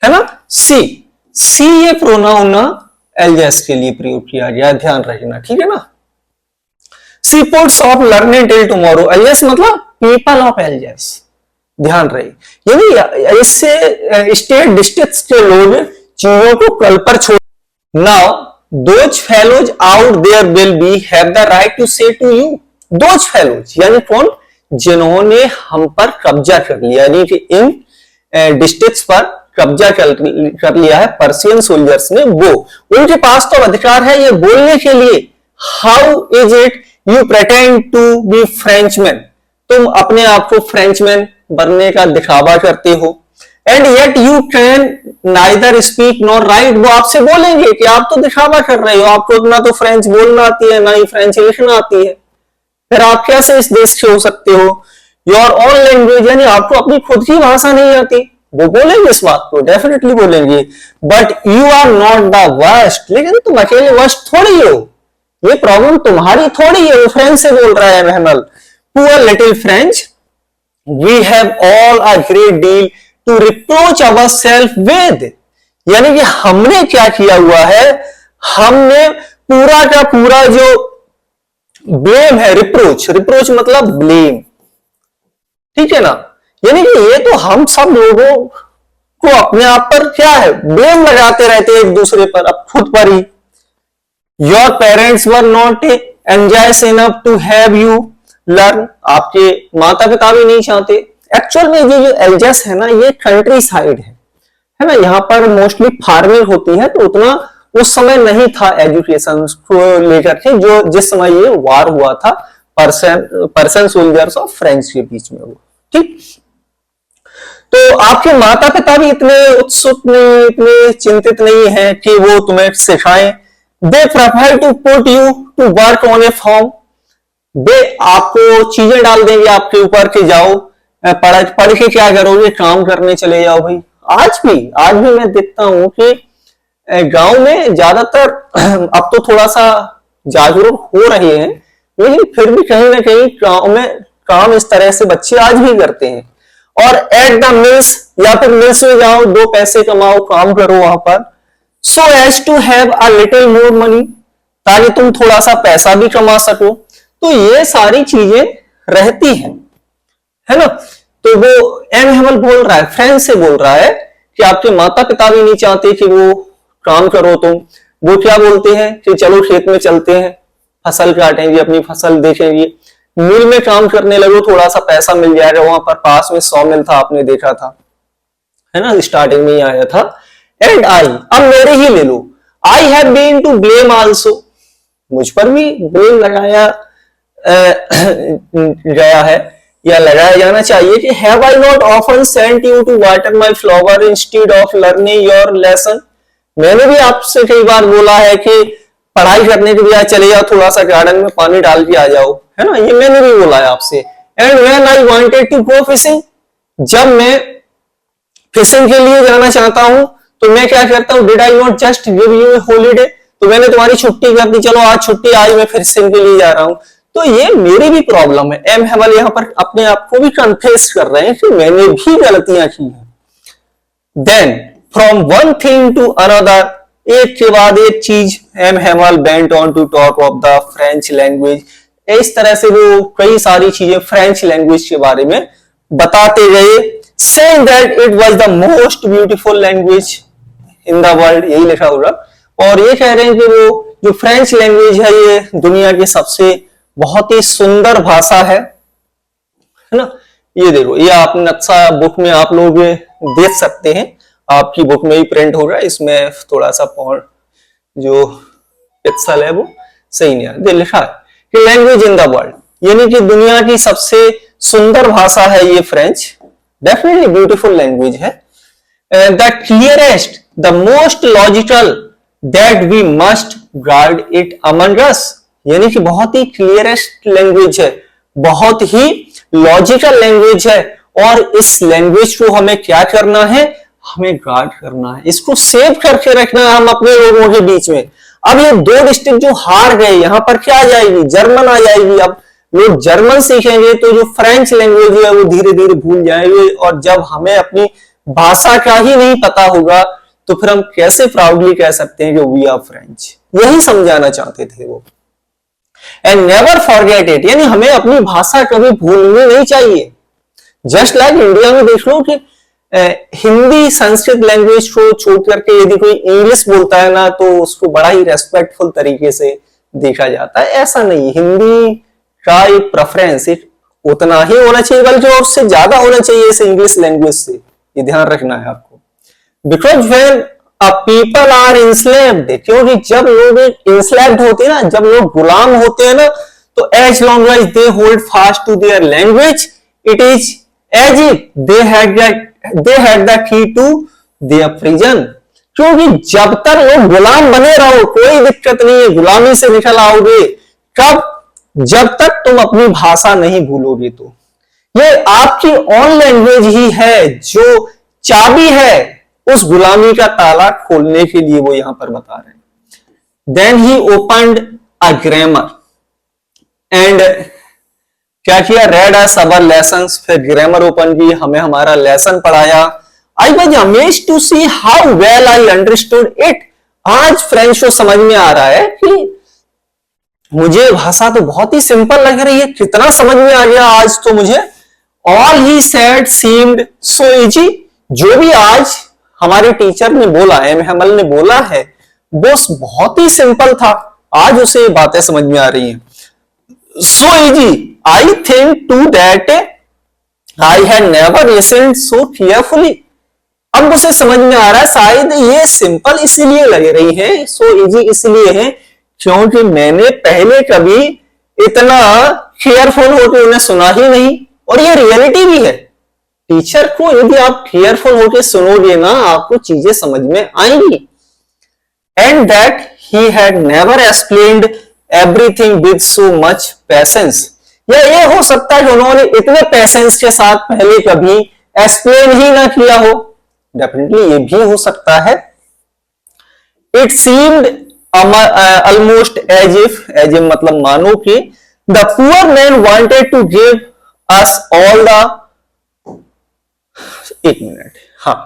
है ना। सी ये प्रोनाउन एल्जेस के लिए प्रयोग किया गया, ध्यान रखना, ठीक है ना। She puts off learning till tomorrow, Alsace मतलब पीपल ऑफ एल्जेस, ध्यान रहे। यानी इससे स्टेट डिस्ट्रिक्ट्स के लोग चीजों को कल पर छोड़। Now those fellows out there will be have the right to say to you, those fellows यानी कौन? जिन्होंने हम पर कब्जा कर लिया, यानी कि इन डिस्ट्रिक्ट्स पर कब्जा कर लिया है पर्शियन सोल्जर्स ने, वो उनके पास तो अधिकार है ये बोलने के लिए। How is it you pretend to be Frenchman, तुम अपने आप को फ्रेंचमैन बनने का दिखावा करते हो। And yet you can neither speak nor right, वो आपसे बोलेंगे कि आप तो दिखावा कर रहे हो, आपको ना तो फ्रेंच बोलना आती है ना ही फ्रेंच लिखना आती है, फिर आप कैसे इस देश से हो सकते हो। योर ओन लैंग्वेज, यानी आपको अपनी खुद की भाषा नहीं आती, वो बोलेंगे इस बात को, डेफिनेटली बोलेंगे। But you are not the worst, लेकिन तुम अकेले वर्स्ट थोड़ी हो, ये प्रॉब्लम तुम्हारी थोड़ी है। वो फ्रेंच से बोल रहा है M Hamel. Poor little French, we have all a great deal to reproach our self with, यानी कि हमने क्या किया हुआ है, हमने पूरा का पूरा जो ब्लेम है, रिप्रोच, रिप्रोच मतलब ब्लेम, ठीक है ना, यानी कि ये तो हम सब लोगों को अपने आप पर क्या है, ब्लेम लगाते रहते हैं एक दूसरे पर, अब खुद पर ही। Your parents were not anxious enough to have you learn, आपके माता पिता भी नहीं चाहते। एक्चुअल में ये जो एल्जस है ना, ये कंट्री साइड है ना, यहाँ पर मोस्टली फार्मिंग होती है, तो उतना उस समय नहीं था एजुकेशन को लेकर के, जो जिस समय ये वार हुआ था पर्सन सोल्जर्स और फ्रेंच के बीच में वो, ठीक। तो आपके माता पिता भी इतने उत्सुक नहीं, इतने चिंतित नहीं है कि वो तुम्हें सिखाएं। They prefer to put you to work on a form, वे आपको चीजें डाल देंगे आपके ऊपर कि जाओ पढ़ के क्या करोगे, काम करने चले जाओ भाई। आज भी मैं देखता हूं कि गांव में ज्यादातर अब तो थोड़ा सा जागरूक हो रहे हैं, लेकिन फिर भी कहीं ना कहीं गांव में काम इस तरह से बच्चे आज भी करते हैं। और एट द मिल्स, या फिर मिल्स में जाओ, 2 पैसे कमाओ, काम करो वहां पर, so as to have a little more money, ताकि तुम थोड़ा सा पैसा भी कमा सको। तो ये सारी चीजें रहती हैं, है ना। तो वो एम हेमल बोल रहा है, फ्रेंच से बोल रहा है कि आपके माता पिता भी नहीं चाहते कि वो काम करो तुम। वो क्या बोलते हैं कि चलो खेत में चलते हैं, फसल काटेंगे, अपनी फसल देखेंगे, मिल में काम करने लगो, थोड़ा सा पैसा मिल जाएगा। वहां पर पास में 100 मिल था, आपने देखा था, है ना, स्टार्टिंग में ही आया था। एंड आई, अब मेरे ही ले लो, I have been to blame also, मुझ पर भी ब्लेम लगाया गया है या लगाया जाना चाहिए कि have I not often sent you to water my flower instead of learning your lesson, मैंने भी आपसे कई बार बोला है कि पढ़ाई करने के बजाय चले जाओ, थोड़ा सा गार्डन में पानी डाल के आ जाओ, है ना, ये मैंने भी बोला है आपसे। And when I wanted to go fishing, जब मैं फिशिंग के लिए जाना चाहता हूं तो मैं क्या करता हूं, did I not just give U A holiday, तो मैंने तुम्हारी छुट्टी कर दी, चलो आज छुट्टी, आज मैं फिशिंग के लिए जा रहा हूं। तो ये मेरी भी प्रॉब्लम है। एम हेमल यहां पर अपने आप को भी कन्फेस कर रहे हैं कि मैंने भी गलतियां की हैं। Then from one thing to another, एक के बाद एक चीज, M Hamel went on to talk of the French language, इस तरह से वो कई सारी चीजें फ्रेंच लैंग्वेज के बारे में बताते गए, saying that it was the most beautiful language in the world, यही लिखा होगा। और ये कह रहे हैं कि वो जो फ्रेंच लैंग्वेज है, ये दुनिया की सबसे बहुत ही सुंदर भाषा है ना। ये देखो, ये आप नक्शा बुक में आप लोग देख सकते हैं, आपकी बुक में ही प्रिंट होगा, इसमें थोड़ा सा जो पिक्सल है वो सही नहीं है, लिखा है कि लैंग्वेज इन द वर्ल्ड, यानी कि दुनिया की सबसे सुंदर भाषा है ये फ्रेंच, डेफिनेटली ब्यूटीफुल लैंग्वेज है। The clearest, the most logical, that we must guard it among us, यानी कि बहुत ही क्लियरेस्ट लैंग्वेज है, बहुत ही लॉजिकल लैंग्वेज है, और इस लैंग्वेज को हमें क्या करना है, हमें गार्ड करना है, इसको सेव करके रखना है हम अपने लोगों के बीच में। अब ये 2 डिस्ट्रिक्ट जो हार गए, यहां पर क्या आ जाएगी, जर्मन आ जाएगी। अब लोग जर्मन सीखेंगे तो जो फ्रेंच लैंग्वेज है वो धीरे धीरे भूल जाएंगे, और जब हमें अपनी भाषा का ही नहीं पता होगा तो फिर हम कैसे प्राउडली कह सकते हैं कि वी आर फ्रेंच। यही समझाना चाहते थे वो। एंड नेवर फॉरगेट इट, यानी हमें अपनी भाषा कभी भूलनी नहीं चाहिए। जस्ट लाइक इंडिया में देख लो कि हिंदी संस्कृत लैंग्वेज को छोड़ करके यदि कोई इंग्लिश बोलता है ना, तो उसको बड़ा ही रेस्पेक्टफुल तरीके से देखा जाता है। ऐसा नहीं, हिंदी का एक प्रेफरेंस उतना ही होना चाहिए, बल्कि और उससे ज्यादा होना चाहिए इस इंग्लिश लैंग्वेज से, ये ध्यान रखना है आपको। Because when a people are enslaved, क्योंकि जब लोग इंस्लेव्ड होते हैं ना, जब लोग गुलाम होते हैं ना, तो as long as they hold fast to their language, it is as if they had the key to their prison. क्योंकि जब तक लोग गुलाम बने रहो, कोई दिक्कत नहीं है, गुलामी से निकल आओगे कब, जब तक तुम अपनी भाषा नहीं भूलोगे। तो ये आपकी ऑन लैंग्वेज ही है जो चाबी है उस गुलामी का ताला खोलने के लिए, वो यहां पर बता रहे हैं। Then he opened a grammar and क्या किया, रेड अस अवर लेसन्स, फिर ग्रामर ओपन की, हमें हमारा लेसन पढ़ाया। I was amazed to see how well I understood it. आज फ्रेंच को समझ में आ रहा है कि मुझे भाषा तो बहुत ही सिंपल लग रही है, कितना समझ में आ गया आज तो मुझे। All he said seemed so easy. जो भी आज हमारे टीचर ने बोला, एम हैमल ने बोला है, वो बहुत ही सिंपल था, आज उसे बातें समझ में आ रही हैं। So easy I think too that I had never listened so carefully. अब उसे समझ में आ रहा है शायद ये सिंपल इसीलिए लग रही है, सो इजी इसलिए है क्योंकि मैंने पहले कभी इतना केयरफुल होकर उन्हें सुना ही नहीं। और ये रियलिटी भी है, टीचर को यदि आप केयरफुल होकर सुनोगे ना, आपको चीजें समझ में आएंगी। And that he had never explained everything with so much patience. या ये हो सकता है कि उन्होंने इतने पेशेंस के साथ पहले कभी एक्सप्लेन ही ना किया हो, डेफिनेटली ये भी हो सकता है। It seemed almost as if मतलब मानो कि the poor man wanted to give us all the, एक मिनट, हाँ,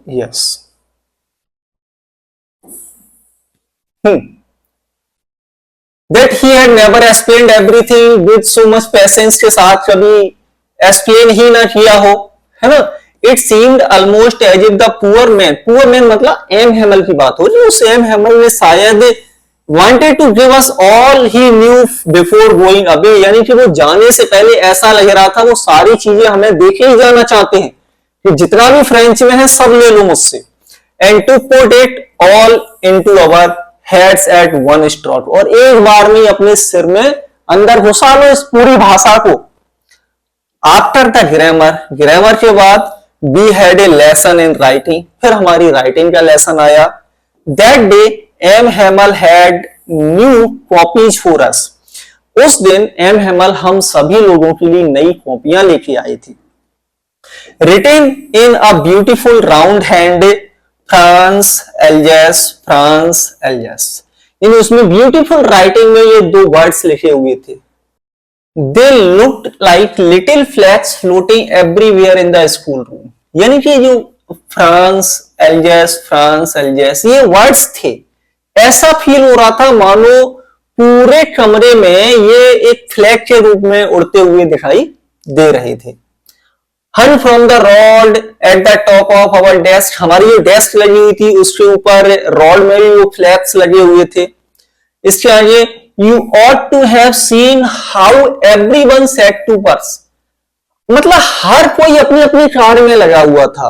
yes, that he had never explained everything with so much patience के साथ कभी एक्सप्लेन ही ना किया हो, है ना। It seemed almost as if the poor man मतलब एम हैमल की बात हो रही है, उस एम हैमल ने शायद wanted to give us all he knew before going away, यानी कि वो जाने से पहले ऐसा लग रहा था वो सारी चीजें हमें देखे ही जाना चाहते हैं कि जितना भी फ्रेंच में है सब ले लो मुझसे। And to put it all into our heads at one stroke, और एक बार में अपने सिर में अंदर घुसा लो इस पूरी भाषा को। आफ्टर द ग्रामर के बाद we had a lesson in writing, फिर हमारी राइटिंग का लेसन आया। That day M Hamel had new copies for us. उस दिन एम हैमल हम सभी लोगों के लिए नई कॉपियां लेके आई थी। Written in a beautiful round hand France Alsace. In उसमें ब्यूटीफुल राइटिंग में ये दो वर्ड्स लिखे हुए थे। They looked like little flags floating everywhere in the school room। यानी कि जो फ्रांस एल्जेस ये वर्ड्स थे, ऐसा फील हो रहा था मानो पूरे कमरे में ये एक फ्लैग के रूप में उड़ते हुए दिखाई दे रहे थे। Hung from the rod at the top of our desk, हमारी जो डेस्क लगी हुई थी उसके ऊपर रॉड में भी वो फ्लैग्स लगे हुए थे। इसके आगे You ought to have seen how everyone sat to purse, मतलब हर कोई अपनी अपनी कार में लगा हुआ था।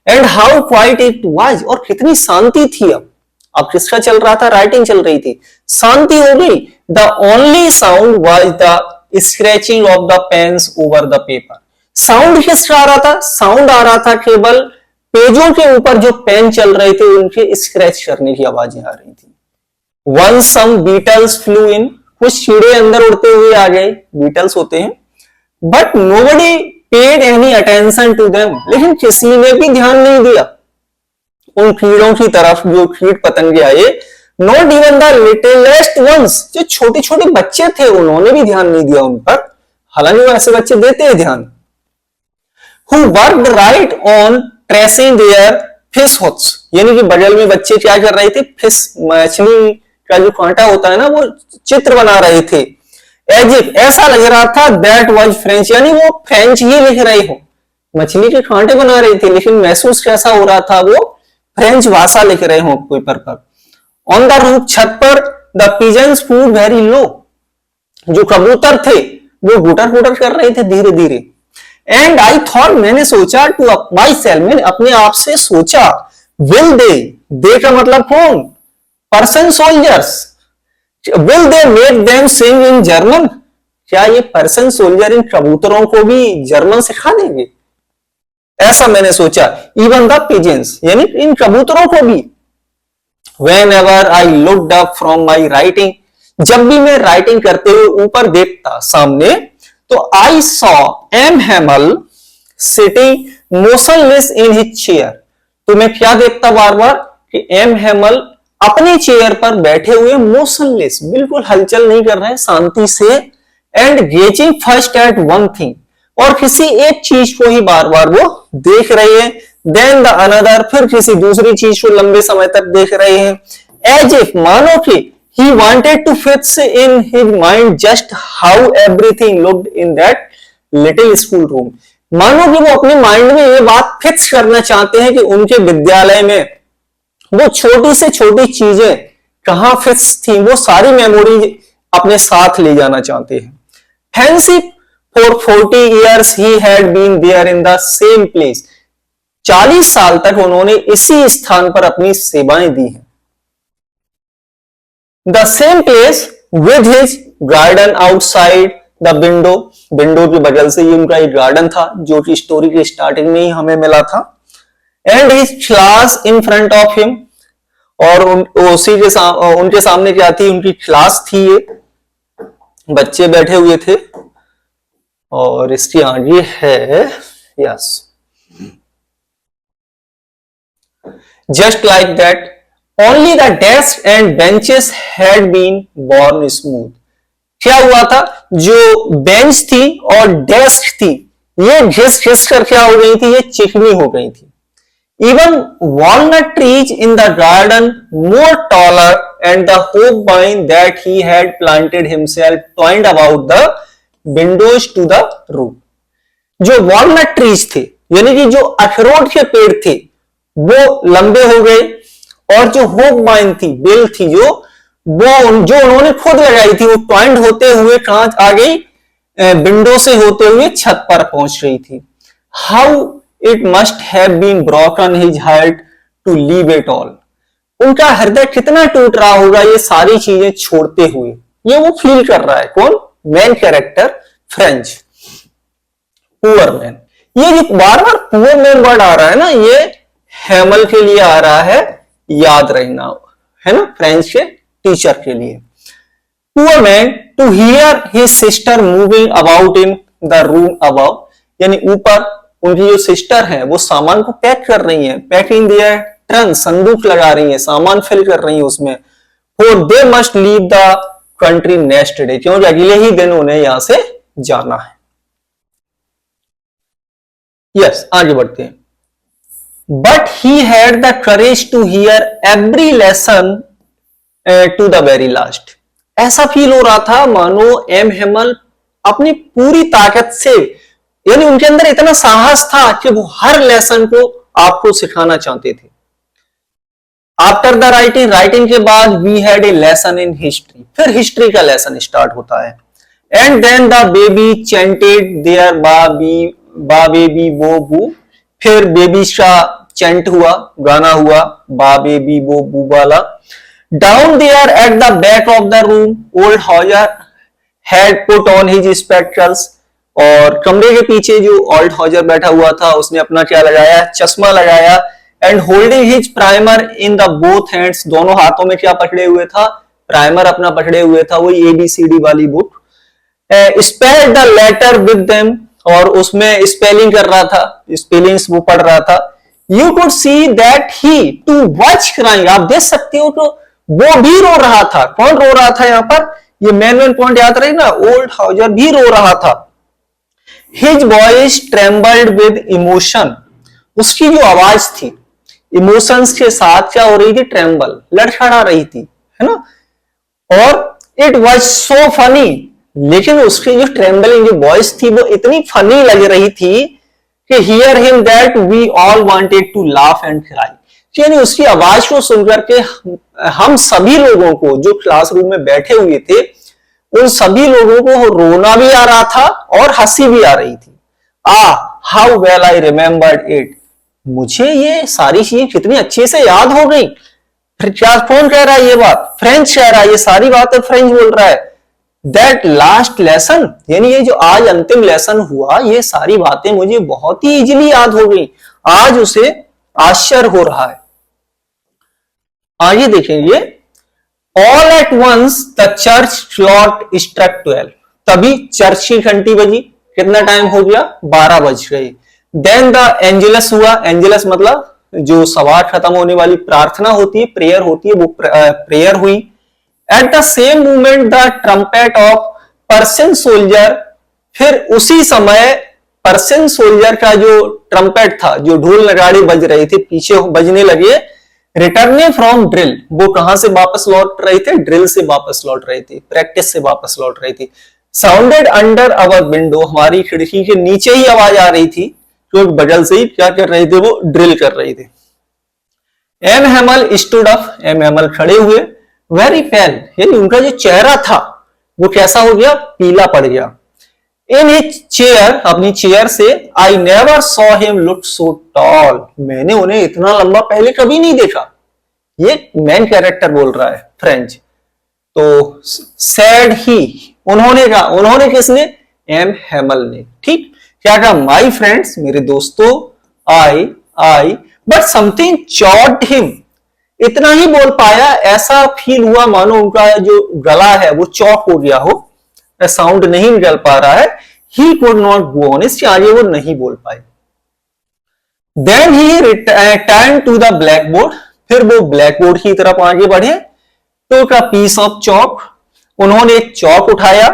And how quiet it was, और कितनी शांति थी। अब किसका चल रहा था, राइटिंग चल रही थी, शांति हो गई। The only sound was the scratching of the pens over the paper। Sound किसका आ रहा था, साउंड आ रहा था केवल पेजों के ऊपर जो पेन चल रहे थे उनके स्क्रैच करने की आवाजें आ रही थी। Once some beetles flew in, कुछ कीड़े अंदर उड़ते हुए आ गए, बीटल्स होते हैं। But nobody paid any attention to them, लेकिन किसी ने भी ध्यान नहीं दिया उन कीड़ों की तरफ जो कीट पतंगे आए। Not even the littlest ones, जो छोटे छोटे बच्चे थे उन्होंने भी ध्यान नहीं दिया उन पर, हालांकि वो ऐसे बच्चे देते हैं ध्यान। Who worked right on tracing their fish hooks, यानी कि बगल में बच्चे क्या कर रहे थे, फिश मछली का जो कांटा होता है ना वो चित्र बना रहे थे। As if, ऐसा लग रहा था that was French, यानी वो फ्रेंच ही लिख रहे हो, मछली के कांटे बना रहे थे लेकिन महसूस कैसा हो रहा था, वो फ्रेंच भाषा लिख रहे हो पेपर पर। ऑन द रूफ, छत पर, the pigeons flew very low, जो कबूतर थे वो गुटर गुटर कर रहे थे धीरे धीरे। एंड आई थॉट, मैंने सोचा, टू माई सेल्फ, मैंने अपने आप से सोचा, विल दे का मतलब कौन, Prussian soldiers, will they make them sing in German, क्या ये पर्सन सोल्जर इन कबूतरों को भी जर्मन सिखा देंगे, ऐसा मैंने सोचा। इवन द पिजन्स, यानी इन कबूतरों को भी। Whenever I looked up from my writing, जब भी मैं राइटिंग करते हुए ऊपर देखता सामने, तो I saw M. Hamel sitting motionless in his chair। तो मैं क्या देखता बार बार कि एम हैमल अपनी चेयर पर बैठे हुए मोशनलेस, बिल्कुल हलचल नहीं कर रहे, शांति से। And gazing first at one thing, और किसी एक चीज को ही बार बार वो देख रहे हैं, देन द अनदर, फिर किसी दूसरी चीज को लंबे समय तक देख रहे हैं, एज इफ, मानो कि he wanted to fix in his mind just how everything looked in that little school room। मानो कि वो अपने माइंड में ये बात फिक्स करना चाहते हैं कि उनके विद्यालय में वो छोटी से छोटी चीजें कहां फिक्स थी, वो सारी मेमोरी अपने साथ ले जाना चाहते हैं। Fancy for 40 years he had been there in the same place। 40 साल तक उन्होंने इसी स्थान पर अपनी सेवाएं दी हैं। The same place with his garden outside the window। Window के बगल से ही उनका एक गार्डन था जो कि स्टोरी की स्टार्टिंग में ही हमें मिला था। And his class in front of him। और उसी के उनके सामने क्या थी, उनकी क्लास थी, ये बच्चे बैठे हुए थे। और इसकी आगे है, yes, just like that only the desks and benches had been worn smooth। क्या हुआ था, जो बेंच थी और डेस्क थी ये घिस घिस कर क्या हो गई थी, ये चिकनी हो गई थी। Even walnut trees in the garden more taller and the hoop vine that he had planted himself twined about the windows to the roof। जो वॉलनट ट्रीज थे यानी कि जो अखरोट के पेड़ थे वो लंबे हो गए, और जो होप वाइन थी, बेल थी, जो उन्होंने खुद लगाई थी, वो ट्वाइंड होते हुए कहां आ गई, विंडो से होते हुए छत पर पहुंच रही थी। How it must have been broken his heart to leave it all. उनका हृदय कितना टूट रहा होगा ये सारी चीजें छोड़ते हुए, ये वो फील कर रहा है। कौन, main character French, poor man. ये जो बार बार पुअर मैन वर्ड आ रहा है ना, ये हैमल के लिए आ रहा है, याद रखना है ना, फ्रेंच के टीचर के लिए। Poor man to hear his sister moving about in the room above, यानी ऊपर उनकी जो सिस्टर है वो सामान को पैक कर रही है, पैकिंग दिया ट्रंक, संदूक लगा रही है, सामान फिल कर रही है उसमें। For they must leave the country next day, क्योंकि अगले ही दिन उन्हें यहां से जाना है। यस, आगे बढ़ते हैं। But he had the courage to hear every lesson to the very last। ऐसा फील हो रहा था मानो एम हेमल अपनी पूरी ताकत से, यानी उनके अंदर इतना साहस था कि वो हर लेसन को आपको सिखाना चाहते थे। आफ्टर द राइटिंग के बाद we had a lesson in history, फिर हिस्ट्री का लेसन स्टार्ट होता है। And then the baby chanted their ba be bi वो बू, फिर बेबी का चैंट हुआ, गाना हुआ, बा बेबी वो बू वाला। Down there at the back of the room old Hauser had put on his spectacles, और कमरे के पीछे जो ओल्ड हॉजर बैठा हुआ था उसने अपना क्या लगाया, चश्मा लगाया। And holding his primer in the both hands, दोनों हाथों में क्या पकड़े हुए था, प्राइमर अपना पकड़े हुए था, वही ABCD वाली book. Spelled the letter with them, और उसमें स्पेलिंग कर रहा था, स्पेलिंग्स वो पढ़ रहा था। You could see that he too watch crying, आप देख सकते हो तो वो भी रो रहा था। कौन रो रहा था यहाँ पर, ये मेन पॉइंट याद रहे ना, ओल्ड हाउजर भी रो रहा था। His voice trembled with emotion, उसकी जो आवाज थी इमोशंस के साथ क्या हो रही थी, ट्रेम्बल, लड़खड़ा रही थी, है ना। और इट वॉज सो फनी, लेकिन उसकी जो ट्रेम्बलिंग जो वॉइस थी वो इतनी फनी लग रही थी कि hear him that we all wanted to laugh and cry, यानी उसकी आवाज को सुनकर के हम सभी लोगों को जो क्लासरूम में बैठे हुए थे उन सभी लोगों को रोना भी आ रहा था और हंसी भी आ रही थी। How well I remembered it, मुझे ये सारी चीजें कितनी अच्छे से याद हो गई। फिर क्या, कौन कह रहा है ये बात, फ्रेंच कह रहा है, ये सारी बातें फ्रेंच बोल रहा है। दैट लास्ट लेसन, यानी ये जो आज अंतिम लेसन हुआ, ये सारी बातें मुझे बहुत ही इजीली याद हो गई। आज उसे आश्चर्य हो रहा है। आगे देखेंगे। All at once the church clock struck 12, तभी चर्च की घंटी बजी। कितना टाइम हो गया, 12 बज गए। देन द एंजेलस हुआ, एंजेलस मतलब जो सवार खत्म होने वाली प्रार्थना होती है, प्रेयर होती है, वो प्रेयर हुई। At the same moment the trumpet of person soldier, फिर उसी समय पर्शियन सोल्जर का जो ट्रम्पेट था, जो ढोल नगाड़े बज रहे थे, पीछे बजने लगे, रिटर्निंग फ्रॉम ड्रिल, वो कहां से वापस लौट रहे थे? ड्रिल से वापस लौट रहे थे, प्रैक्टिस से वापस लौट रहे थे। साउंडेड अंडर अवर विंडो, हमारी खिड़की के नीचे ही आवाज आ रही थी, जो बगल से ही क्या कर रहे थे? वो ड्रिल कर रहे थे। M Hemal stood up, M Hemal खड़े हुए, वेरी पेल, यानी उनका जो चेहरा था वो कैसा हो गया? पीला पड़ गया। इन हिज चेयर, अपनी चेयर से, I never saw him look so tall, मैंने उन्हें इतना लंबा पहले कभी नहीं देखा। ये मेन कैरेक्टर बोल रहा है, फ्रेंच। तो सैड ही, उन्होंने कहा, उन्होंने किसने? एम हेमल ने। ठीक, क्या कहा? माई फ्रेंड्स, मेरे दोस्तों, आई बट समथिंग चॉट हिम, इतना ही बोल पाया, ऐसा फील हुआ मानो उनका जो गला है वो चौक हो गया हो, साउंड नहीं निकल पा रहा है। He could not go on, इससे आगे वो नहीं बोल पाए। Then he return to the black board, फिर वो ब्लैक बोर्ड की तरफ आगे बढ़े। तो का पीस ऑफ चौक, उन्होंने एक चौक उठाया,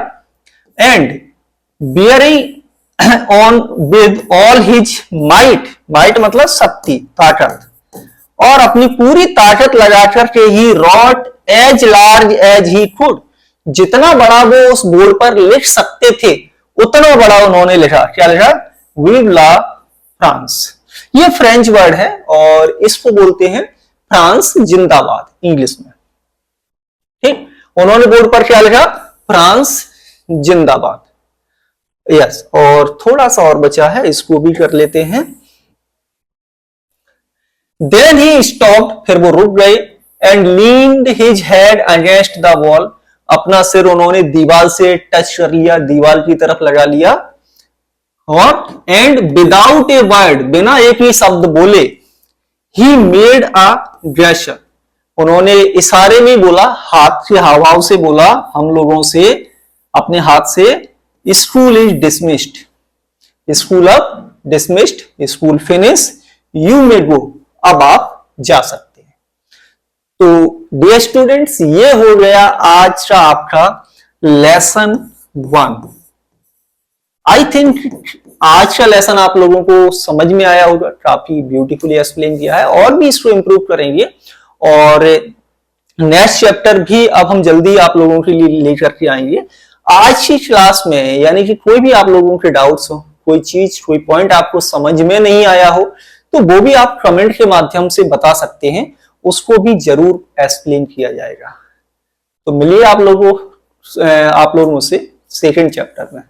and bearing on with all his might, might मतलब शक्ति, ताकत, और अपनी पूरी ताकत लगाकर के he wrote as large as he could, जितना बड़ा वो उस बोर्ड पर लिख सकते थे उतना बड़ा उन्होंने लिखा। क्या लिखा? विव ला फ्रांस। ये फ्रेंच वर्ड है और इसको बोलते हैं फ्रांस जिंदाबाद इंग्लिश में। ठीक, उन्होंने बोर्ड पर क्या लिखा? फ्रांस जिंदाबाद। यस, और थोड़ा सा और बचा है, इसको भी कर लेते हैं। Then he stopped, फिर वो रुक गए, and leaned his head against the wall, अपना सिर उन्होंने दीवार से टच कर लिया, दीवार की तरफ लगा लिया, और एंड विदाउट ए वर्ड, बिना एक ही शब्द बोले, he made a gesture, उन्होंने इशारे में बोला, हाथ के हाव से बोला हम लोगों से, अपने हाथ से, स्कूल इज डिसमिस्ड, स्कूल अब dismissed, school finish, you may go, अब आप जा सकते हैं। तो डियर स्टूडेंट्स, ये हो गया आज का आपका लेसन 1। आई थिंक आज का लेसन आप लोगों को समझ में आया होगा, काफी ब्यूटीफुली एक्सप्लेन किया है, और भी इसको इंप्रूव करेंगे, और नेक्स्ट चैप्टर भी अब हम जल्दी आप लोगों के लिए लेकर के आएंगे। आज की क्लास में यानी कि कोई भी आप लोगों के डाउट्स हो, कोई चीज, कोई पॉइंट आपको समझ में नहीं आया हो, तो वो भी आप कमेंट के माध्यम से बता सकते हैं, उसको भी जरूर एक्सप्लेन किया जाएगा। तो मिलिए आप लोगों से सेकंड चैप्टर में।